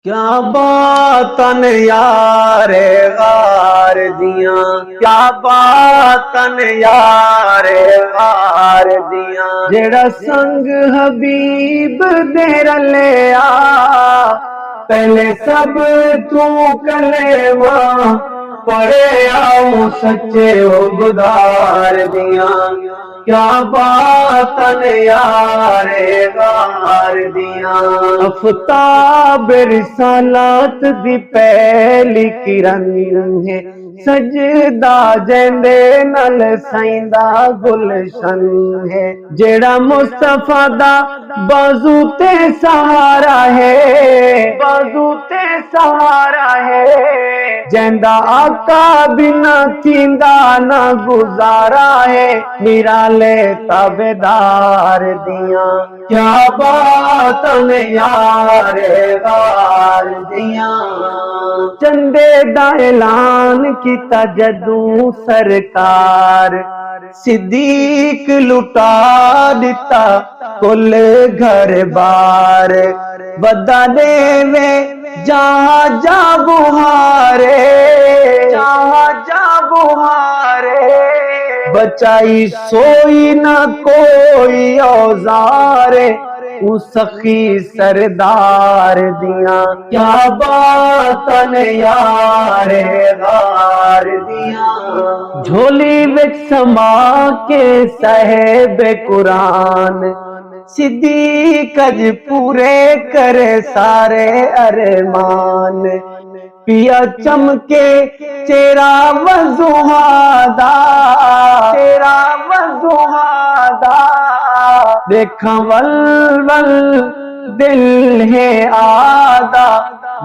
क्या बातन यारे गार दियां, क्या बातन यारे गार दियां। जेड़ा संग हबीब दे रलिया, पहले सब तू कलेवा पढ़े आओ सच्चे ओ गुदार दियां। क्या बातन यारे गार दियां। अफ्ताब रिसालत दी पहली किरण है, सजदा जेंदे नल साईंदा गुलशन है। जेड़ा मुस्तफा दा बाजू ते सहारा है, बाजू ते सहारा है। जेंदा आका बिना थींदा ना गुजारा है, निराले ताबेदार दियां। क्या बातन यारे गार दियां। चंदे दा ऐलान किता जदू सरकार, सिद्दीक लुटा दिता कुल घर बार। बदा देवे जहाँ जा बुहारे, जहाँ जा बुहारे। बचाई सोई न कोई औजारे, सखी सरदार दियां। क्या बातन यारे गार दियां। झोली विच समा के साहेब कुरान, सिद्दीक अज पूरे करे सारे अरमान। पिया चमके चेहरा वजुहादा, चेहरा वजुहादा। देखा वल वल दिल है आदा,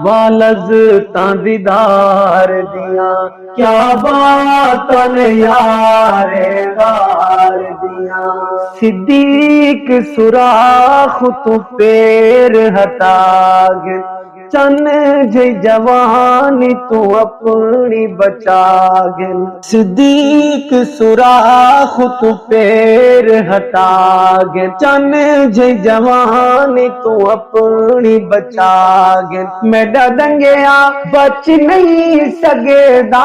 वालज दीदार दियां। क्या बातन यारे गार दियां। सिद्दीक सुराख तू पैर हटा गे, चन जे जवानी तू अपनी बचा गे। सिद्दीक सुराख तू पैर हटा गे, चन जे जवानी तू अपनी बचा गे। मेरा दंगया बच नहीं सकेदा,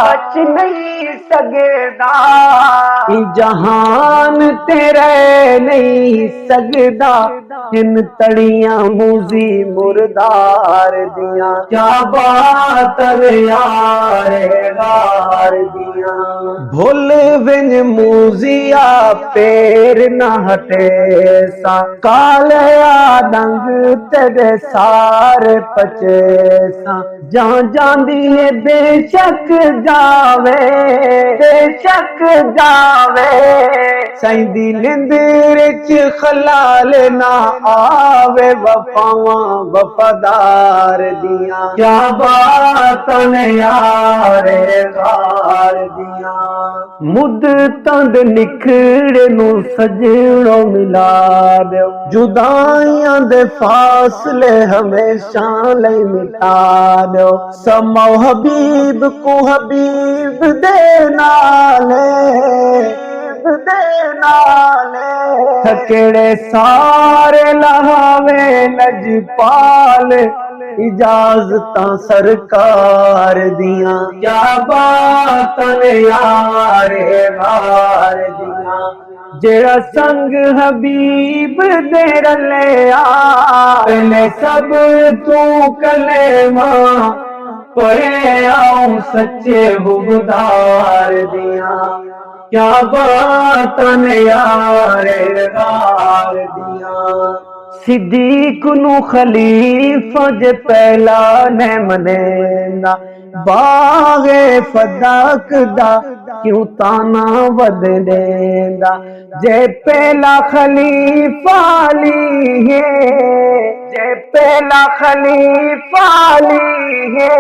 बच नहीं सकेदा। जहान तेरे नहीं सकदा, इन तड़ियां मूजी मुर्दार दियां। क्या बात यारे गार दियां। भुल विन मूजिया पैर न हटे सा, कालिया दंग तेरे सारे पचे सा। जहाँ जांदी है बेशक जावे, बेशक जावे। सैंदी निंदर च खलाल ना आवे, वफावा वफादार दियां। क्या बातन यारे गार दियां। मुद तंद निखड़े नू सजणो मिला दो, जुदाइयां दे फासले हमेशा लई मिटा दो। समो हबीब को हबीब दे नाले, दे नाले। थकेड़े सारे लहावे लजपाल, इजाजतां सरकार दियां। क्या बातन यारे गार दियां। जेड़ा संग हबीब दे रलिया, पहले सब तू कलेमा पढ़े आओ सच्चे हुबदार दियां। क्या बातन यारे गार दियां। सिद्दीक नू खलीफा जे पहला ने मनेंदा, बागे फदक दा क्यों ताना वध देंदा। जे पहला खलीफा ली है, जे पहला खलीफा ली है।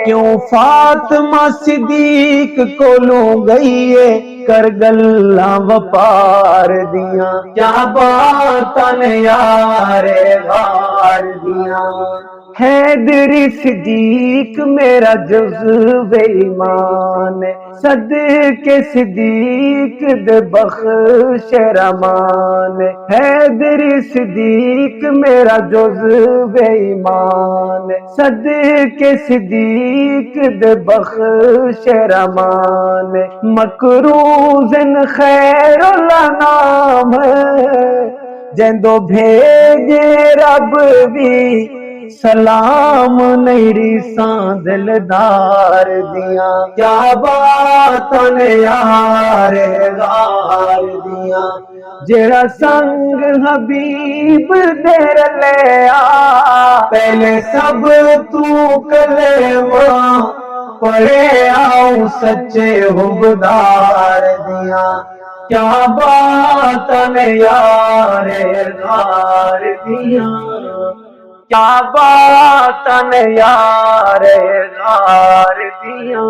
क्यों फातिमा सिद्दीक कोलों गई है, कर गल्ला वपार दियां। क्या बातन यारे गार दियां। हैदरी सिद्दीक मेरा जुज़्वे ईमान है, सदके सिद्दीक दे बख्श रमान है। हैदरी सिद्दीक मेरा जुज़्वे ईमान है, सदके सिद्दीक दे बख्श रमान है। मकरूज़न खैरुल नाम है, जंदो भेजे रब भी सलाम नेरी दिलदार दिया। क्या बात ने यार गार दिया, जेड़ा संग हबीब तेरे ले आ। पहले सब तू कलेमा पढ़े आओ सच्चे हुबदार दिया। क्या बात ने यार गार दिया, क्या बात ने यार गार दिया।